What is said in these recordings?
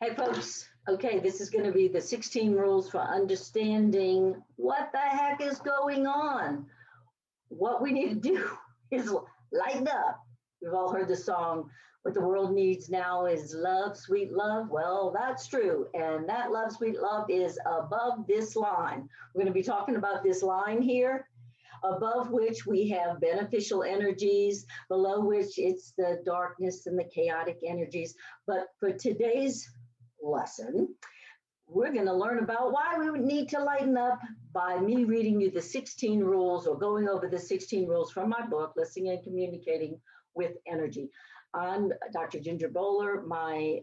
Hey folks, okay, this is going to be the 16 rules for understanding what the heck is going on. What we need to do is lighten up. We've all heard the song, what the world needs now is love, sweet love. Well, that's true. And that love, sweet love is above this line. We're going to be talking about this line here, above which we have beneficial energies, below which it's the darkness and the chaotic energies. But for today's lesson, we're going to learn about why we would need to lighten up by me reading you the 16 rules or going over the 16 rules from my book, Listening and Communicating with Energy. I'm Dr. Ginger Bowler. My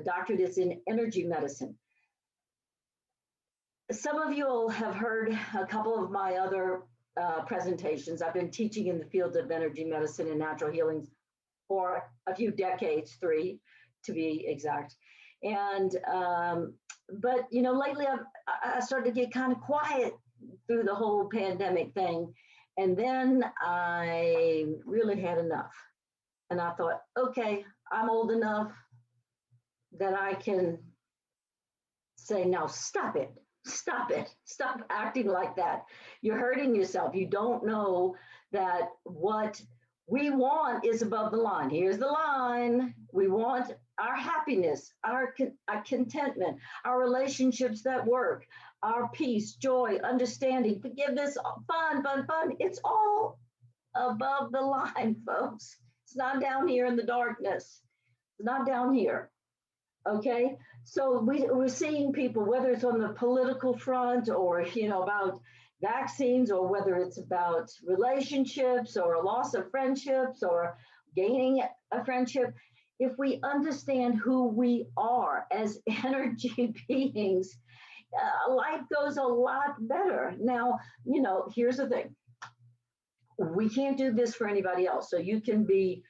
doctorate is in energy medicine. Some of you will have heard a couple of my other presentations. I've been teaching in the field of energy medicine and natural healings for a few decades, 3 to be exact. And but you know, lately I started to get kind of quiet through the whole pandemic thing, and then I really had enough, and I thought, okay, I'm old enough that I can say, now stop it, stop acting like that. You're hurting yourself. You don't know that what we want is above the line. Here's the line. We want our happiness, our contentment, our relationships that work, our peace, joy, understanding, forgiveness, fun. It's all above the line, folks. It's not down here in the darkness. It's not down here. Okay, so we're seeing people, whether it's on the political front or, you know, about vaccines, or whether it's about relationships or a loss of friendships or gaining a friendship. If we understand who we are as energy beings, life goes a lot better. Now, you know, here's the thing. We can't do this for anybody else. So you can be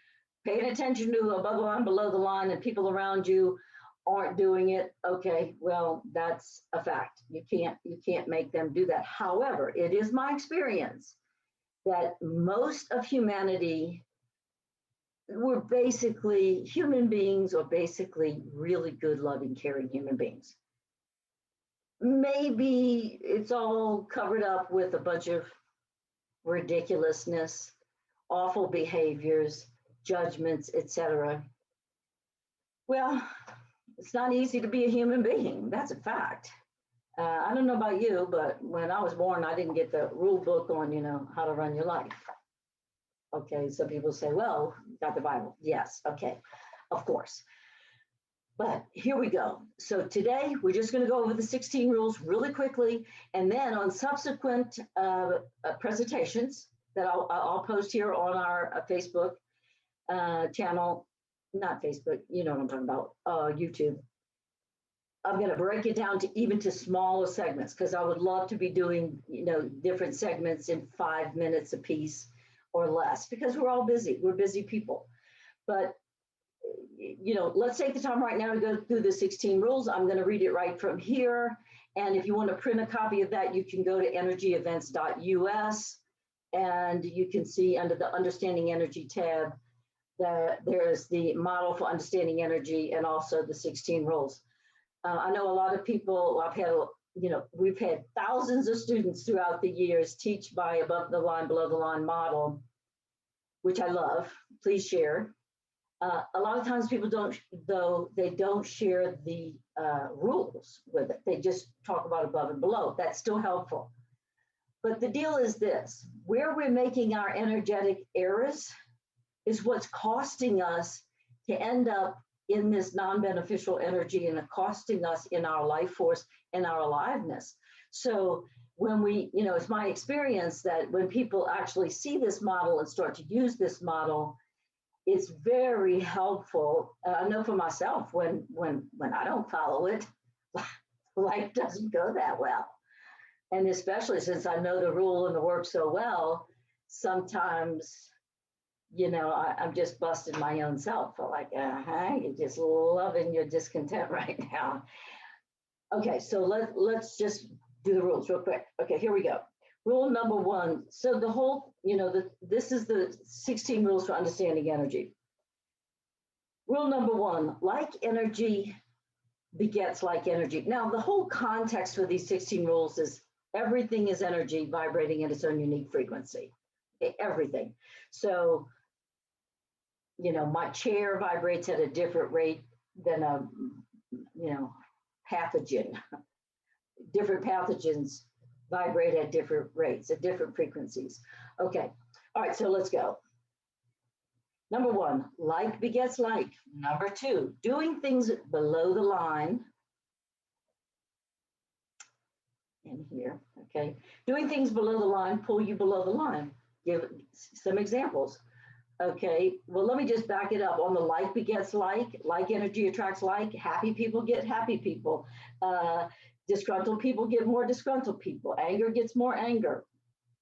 paying attention to above the line, below the line, and people around you aren't doing it. Okay, well, that's a fact. You can't make them do that. However, it is my experience that most of humanity, we're basically human beings, or basically really good, loving, caring human beings. Maybe it's all covered up with a bunch of ridiculousness, awful behaviors, judgments, etc. Well, it's not easy to be a human being. That's a fact. I don't know about you, but when I was born, I didn't get the rule book on, you know, how to run your life. Okay, some people say, well, you got the Bible. Yes, okay, of course. But here we go. So today, we're just going to go over the 16 rules really quickly, and then on subsequent presentations that I'll post here on our Facebook channel, not Facebook, you know what I'm talking about, YouTube. I'm going to break it down to even to smaller segments, because I would love to be doing, you know, different segments in 5 minutes a piece or less, because we're all busy. We're busy people. But, you know, let's take the time right now to go through the 16 rules. I'm going to read it right from here. And if you want to print a copy of that, you can go to energyevents.us, and you can see under the Understanding Energy tab that there's the model for understanding energy and also the 16 rules. I know a lot of people, I've had, you know, we've had thousands of students throughout the years teach by above the line, below the line model, which I love. Please share. A lot of times people don't, though, they don't share the rules with it. They just talk about above and below. That's still helpful. But the deal is this: where we're making our energetic errors is what's costing us to end up in this non-beneficial energy, and costing us in our life force and our aliveness. So when we, you know, it's my experience that when people actually see this model and start to use this model, it's very helpful. I know for myself, when I don't follow it, life doesn't go that well. And especially since I know the rule and the work so well, sometimes, you know, I'm just busting my own self for like, you're just loving your discontent right now. Okay, so let's just do the rules real quick. Okay, here we go. Rule number 1. So the whole, you know, this is the 16 rules for understanding energy. Rule number 1, like energy, begets like energy. Now, the whole context for these 16 rules is everything is energy vibrating at its own unique frequency. Okay, everything. So, you know, my chair vibrates at a different rate than a, you know, pathogen. Different pathogens vibrate at different rates, at different frequencies. Okay, all right, so let's go. Number one, like begets like. Number two, doing things below the line. In here, okay. Doing things below the line pull you below the line. Give some examples. Okay, well, let me just back it up. On the like begets like energy attracts like, happy people get happy people. Disgruntled people get more disgruntled people. Anger gets more anger.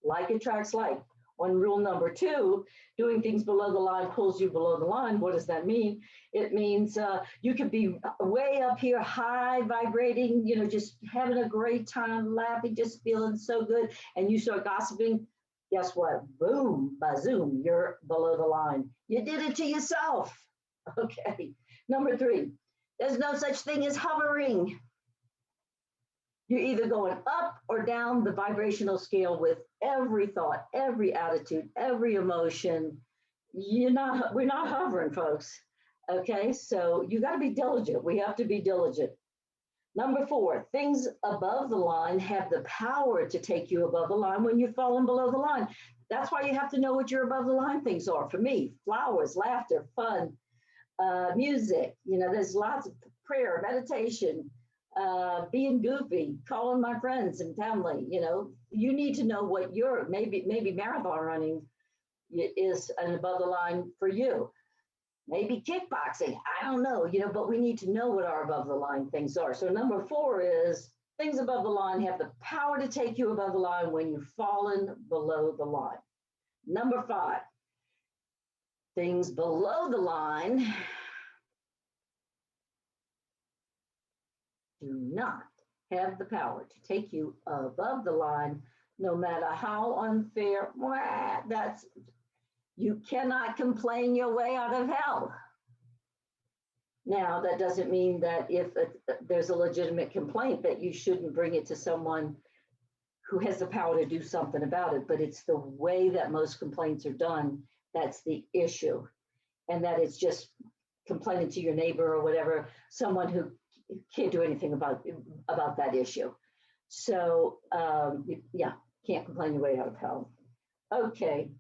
Like attracts like. On rule number two, doing things below the line pulls you below the line. What does that mean? It means you could be way up here, high vibrating, you know, just having a great time, laughing, just feeling so good, and you start gossiping. Guess what? Boom, bazoom, you're below the line. You did it to yourself. Okay. Number three, there's no such thing as hovering. You're either going up or down the vibrational scale with every thought, every attitude, every emotion. We're not hovering, folks. Okay, so you got to be diligent. We have to be diligent. Number four, things above the line have the power to take you above the line when you've fallen below the line. That's why you have to know what your above the line things are. For me, flowers, laughter, fun, music. You know, there's lots of prayer, meditation, being goofy, calling my friends and family. You know, you need to know what your maybe marathon running is an above the line for you. Maybe kickboxing, I don't know, you know, but we need to know what our above the line things are. So number four is things above the line have the power to take you above the line when you've fallen below the line. Number five, things below the line do not have the power to take you above the line, no matter how unfair. You cannot complain your way out of hell. Now, that doesn't mean that if there's a legitimate complaint that you shouldn't bring it to someone who has the power to do something about it, but it's the way that most complaints are done that's the issue. And that it's just complaining to your neighbor or whatever, someone who can't do anything about that issue. So, yeah, can't complain your way out of hell. Okay.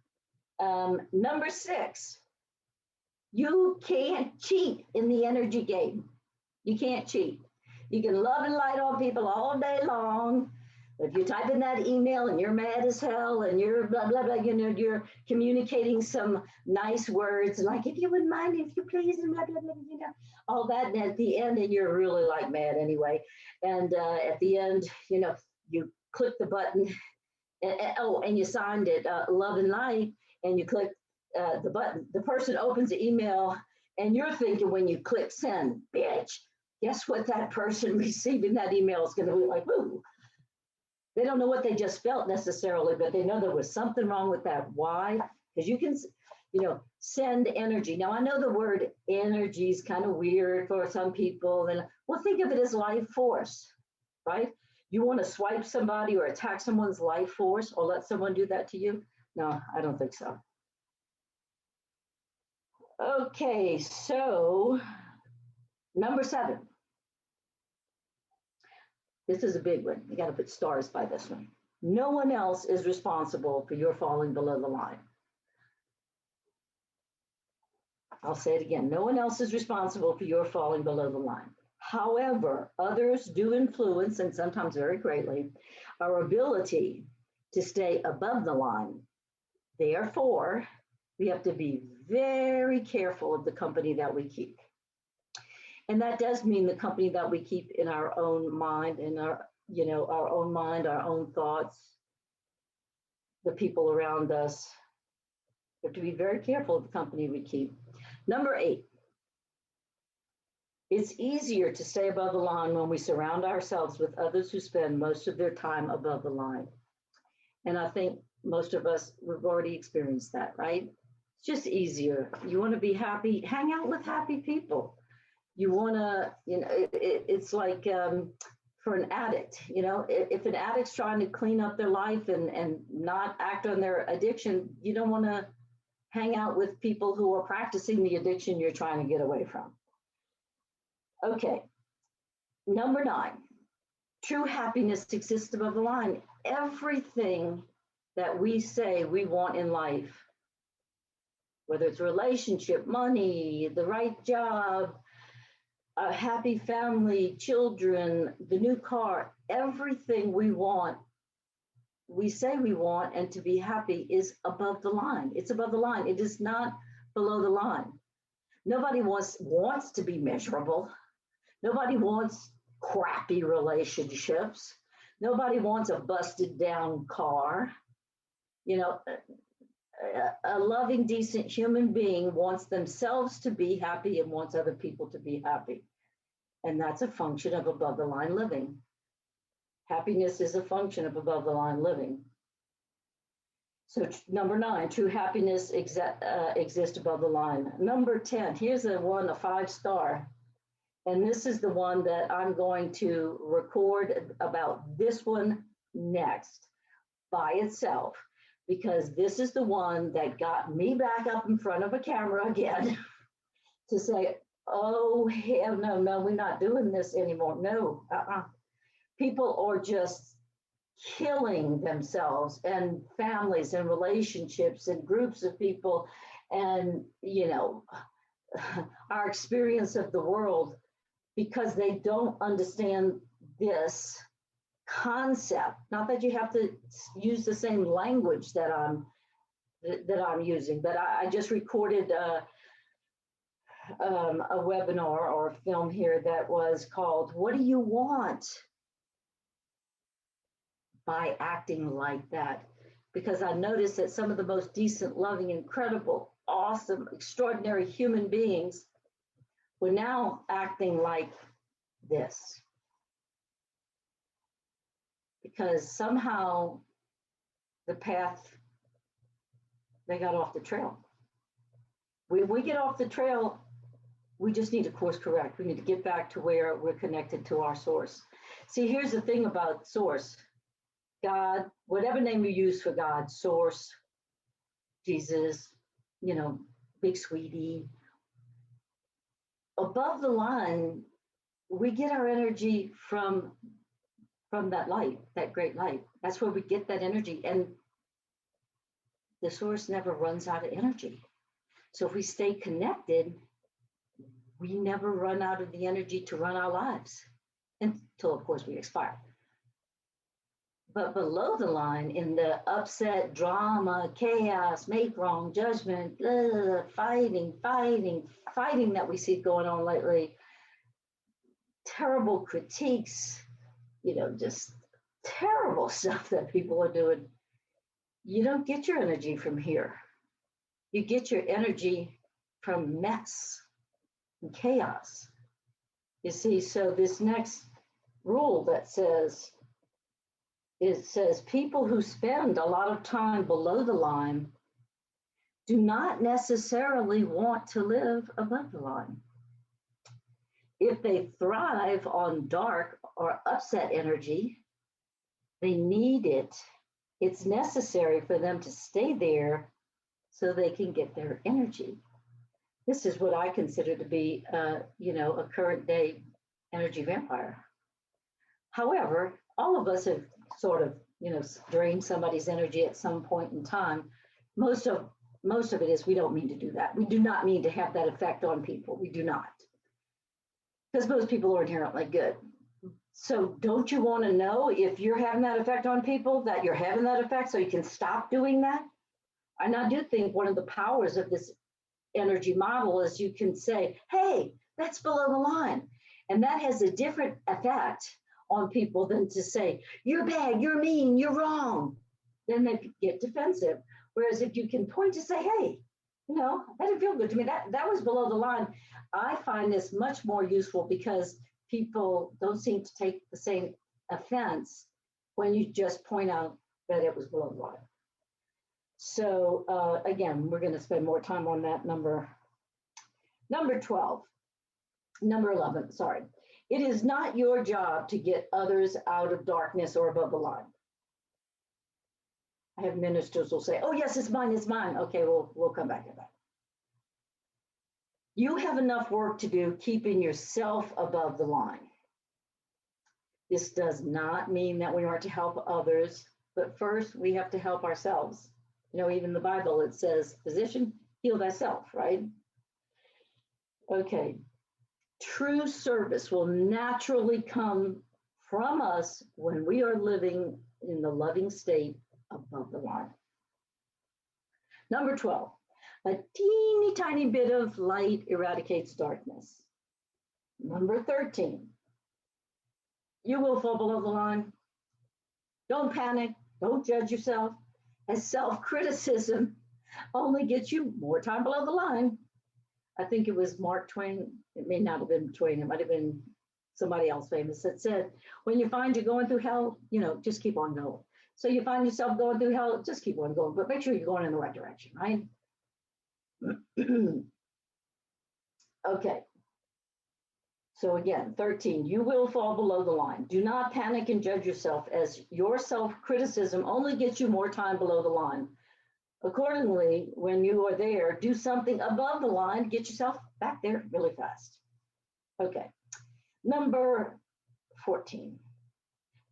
Number six, you can't cheat in the energy game. You can't cheat. You can love and light on people all day long. If you type in that email and you're mad as hell and you're blah, blah, blah, you know, you're communicating some nice words like, if you wouldn't mind, if you please, and blah, blah, blah, you know, all that. And at the end, and you're really like mad anyway. And at the end, you know, you click the button. And you signed it, love and light. And you click the button, the person opens the email, and you're thinking when you click send, bitch, guess what that person receiving that email is going to be like, ooh. They don't know what they just felt necessarily, but they know there was something wrong with that. Why? Because you can, you know, send energy. Now, I know the word energy is kind of weird for some people. And well, think of it as life force, right? You want to swipe somebody or attack someone's life force or let someone do that to you? No, I don't think so. Okay, so number 7. This is a big one. You got to put stars by this one. No one else is responsible for your falling below the line. I'll say it again. No one else is responsible for your falling below the line. However, others do influence, and sometimes very greatly, our ability to stay above the line. Therefore, we have to be very careful of the company that we keep. And that does mean the company that we keep in our own mind, in our, you know, our own mind, our own thoughts, the people around us. We have to be very careful of the company we keep. Number 8, it's easier to stay above the line when we surround ourselves with others who spend most of their time above the line. And I think most of us, we've already experienced that, right? It's just easier. You want to be happy, hang out with happy people. You want to, it's like for an addict, if an addict's trying to clean up their life and not act on their addiction, you don't want to hang out with people who are practicing the addiction you're trying to get away from. Okay, number 9, true happiness exists above the line. Everything that we say we want in life, whether it's a relationship, money, the right job, a happy family, children, the new car, everything we want, we say we want, and to be happy is above the line. It's above the line. It is not below the line. Nobody wants to be miserable. Nobody wants crappy relationships. Nobody wants a busted down car. A loving, decent human being wants themselves to be happy and wants other people to be happy. And that's a function of above the line living. Happiness is a function of above the line living. So number 9, true happiness exists above the line. Number 10, here's a 5-star. And this is the one that I'm going to record about this one next by itself, because this is the one that got me back up in front of a camera again to say, oh, hell no, we're not doing this anymore. No, people are just killing themselves and families and relationships and groups of people. And, our experience of the world, because they don't understand this concept. Not that you have to use the same language that I'm using, but I just recorded a webinar or a film here that was called "What Do You Want?" by acting like that, because I noticed that some of the most decent, loving, incredible, awesome, extraordinary human beings were now acting like this. Because somehow the path, they got off the trail. When we get off the trail, we just need to course correct. We need to get back to where we're connected to our source. See, here's the thing about source. God, whatever name you use for God, source, Jesus, big sweetie. Above the line, we get our energy from that light, that great light. That's where we get that energy. And the source never runs out of energy. So if we stay connected, we never run out of the energy to run our lives until, of course, we expire. But below the line, in the upset, drama, chaos, make wrong judgment, fighting that we see going on lately, terrible critiques, just terrible stuff that people are doing. You don't get your energy from here. You get your energy from mess and chaos. You see, so this next rule that says people who spend a lot of time below the line do not necessarily want to live above the line. If they thrive on dark or upset energy, they need it. It's necessary for them to stay there so they can get their energy. This is what I consider to be, a current day energy vampire. However, all of us have sort of, drained somebody's energy at some point in time. Most of it is we don't mean to do that. We do not mean to have that effect on people. We do not. Because most people are inherently good. So don't you want to know if you're having that effect on people, that you're having that effect so you can stop doing that? And I do think one of the powers of this energy model is you can say, hey, that's below the line. And that has a different effect on people than to say, you're bad, you're mean, you're wrong. Then they get defensive. Whereas if you can point to say, hey, that didn't feel good to me. That was below the line. I find this much more useful because people don't seem to take the same offense when you just point out that it was below the line. So again, we're going to spend more time on that number 12. Number 11, sorry. It is not your job to get others out of darkness or above the line. I have ministers who will say, oh, yes, it's mine, it's mine. Okay, we'll come back to that. You have enough work to do keeping yourself above the line. This does not mean that we aren't to help others, but first we have to help ourselves. You know, even the Bible, it says, physician, heal thyself, right? Okay. True service will naturally come from us when we are living in the loving state above the line. Number 12, a teeny tiny bit of light eradicates darkness. Number 13, you will fall below the line. Don't panic. Don't judge yourself, as self-criticism only gets you more time below the line. I think it was Mark Twain. It may not have been Twain. It might have been somebody else famous that said, when you find you're going through hell, you know, just keep on going. So you find yourself going through hell, just keep on going, but make sure you're going in the right direction, right? Okay. So again, 13, you will fall below the line. Do not panic and judge yourself, as your self-criticism only gets you more time below the line. Accordingly, when you are there, do something above the line, get yourself back there really fast. Okay, number 14.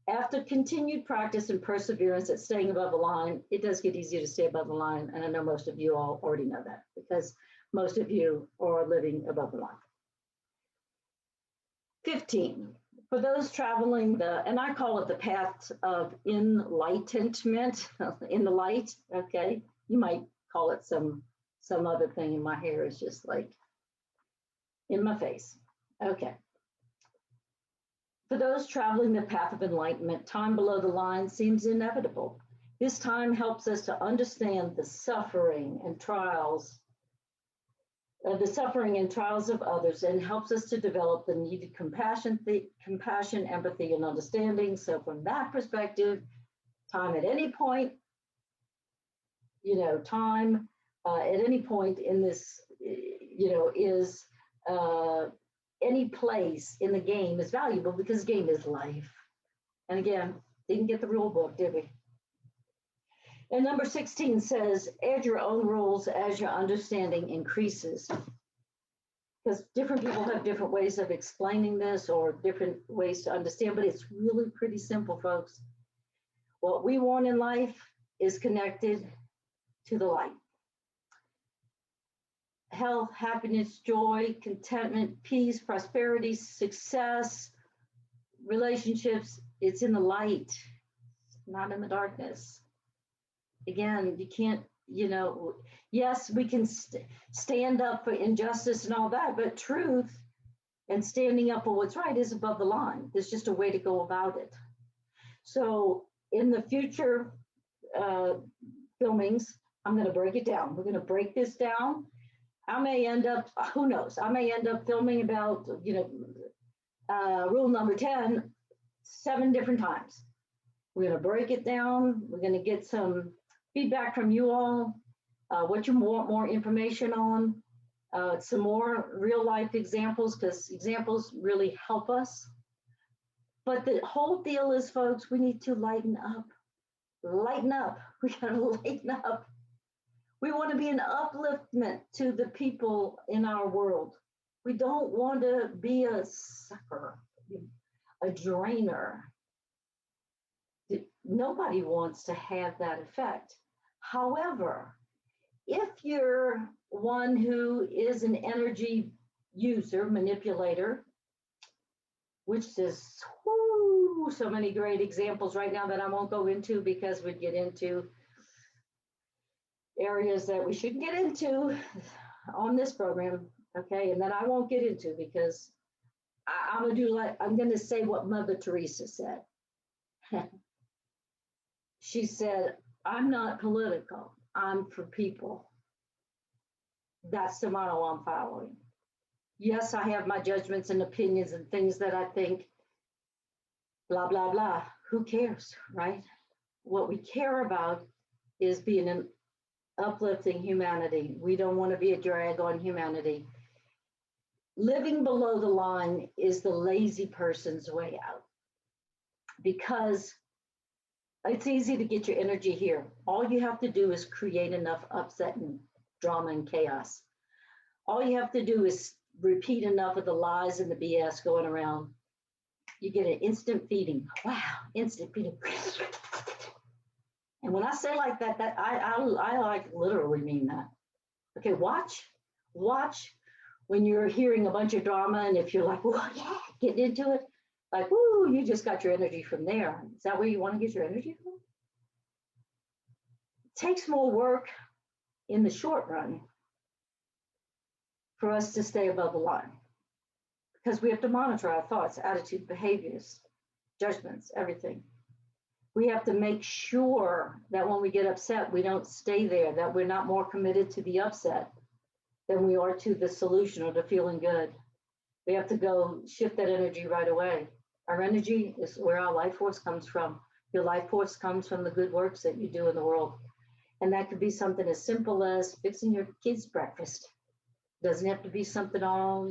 After continued practice and perseverance at staying above the line, it does get easier to stay above the line. And I know most of you all already know that because most of you are living above the line. 15, for those traveling and I call it the path of enlightenment, in the light, okay? You might call it some other thing, and my hair is just like in my face. Okay. For those traveling the path of enlightenment, time below the line seems inevitable. This time helps us to understand the suffering and trials of others, and helps us to develop the needed compassion, empathy, and understanding. So from that perspective, time at any point, you know, time at any point in this, you know, is any place in the game is valuable, because game is life. And again, didn't get the rule book, did we? And number 16 says, add your own rules as your understanding increases. Because different people have different ways of explaining this or different ways to understand, but it's really pretty simple, folks. What we want in life is connected to the light. Health, happiness, joy, contentment, peace, prosperity, success, relationships, it's in the light, not in the darkness. Again, you can't, you know, yes, we can stand up for injustice and all that, but truth and standing up for what's right is above the line. There's just a way to go about it. So in the future filmings, I'm going to break it down. We're going to break this down. I may end up, who knows, I may end up filming about, you know, rule number 10, 7 different times. We're going to break it down. We're going to get some feedback from you all, what you want more information on, some more real life examples, because examples really help us. But the whole deal is, folks, we need to lighten up. Lighten up. We got to lighten up. We want to be an upliftment to the people in our world. We don't want to be a sucker, a drainer. Nobody wants to have that effect. However, if you're one who is an energy user, manipulator, which is so many great examples right now that I won't go into, because we'd get into areas that we shouldn't get into on this program, okay? And that I won't get into, because I'm going to say what Mother Teresa said. She said, I'm not political, I'm for people. That's the motto I'm following. Yes, I have my judgments and opinions and things that I think, blah, blah, blah. Who cares, right? What we care about is being an uplifting humanity. We don't want to be a drag on humanity. living below the line is the lazy person's way out, because it's easy to get your energy here. All you have to do is create enough upset and drama and chaos. All you have to do is repeat enough of the lies and the BS going around. You get an instant feeding. Wow, instant feeding. And when I say like that, I like literally mean that. Okay, watch when you're hearing a bunch of drama, and if you're like, well, yeah, getting into it, like, woo, you just got your energy from there. Is that where you want to get your energy from? It takes more work in the short run for us to stay above the line, because we have to monitor our thoughts, attitude, behaviors, judgments, everything. We have to make sure that when we get upset, we don't stay there, that we're not more committed to the upset than we are to the solution or to feeling good. We have to go shift that energy right away. Our energy is where our life force comes from. Your life force comes from the good works that you do in the world. And that could be something as simple as fixing your kids' breakfast. Doesn't have to be something all,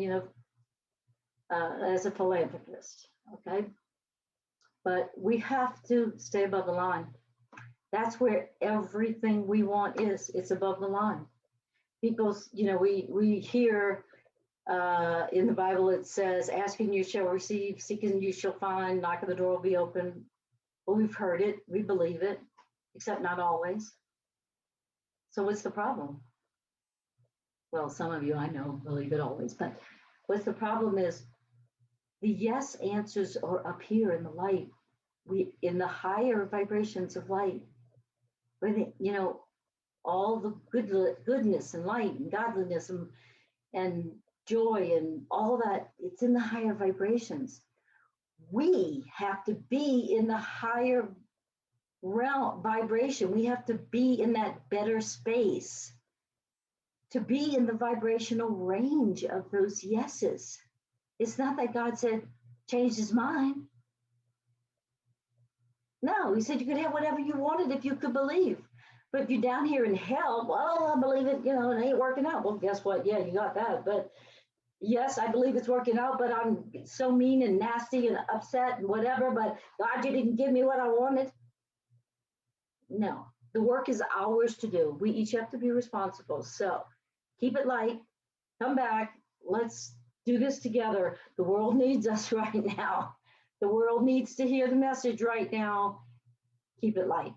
as a philanthropist, okay? But we have to stay above the line. That's where everything we want is. It's above the line. People, we hear in the Bible, it says, asking you shall receive, seeking you shall find, knocking the door will be open. Well, we've heard it, we believe it, except not always. So what's the problem? Well, some of you I know believe it always, but what's the problem is the yes answers are up here in the light. We in the higher vibrations of light, where all the goodness and light and godliness and joy and all that, it's in the higher vibrations. We have to be in the higher realm vibration. We have to be in that better space to be in the vibrational range of those yeses. It's not that God said, changed his mind. No, he said you could have whatever you wanted if you could believe. But if you're down here in hell, well, I believe it, it ain't working out. Well, guess what? Yeah, you got that. But yes, I believe it's working out, but I'm so mean and nasty and upset and whatever, but God, you didn't give me what I wanted. No, the work is ours to do. We each have to be responsible. So keep it light, come back, let's do this together. The world needs us right now. The world needs to hear the message right now. Keep it light.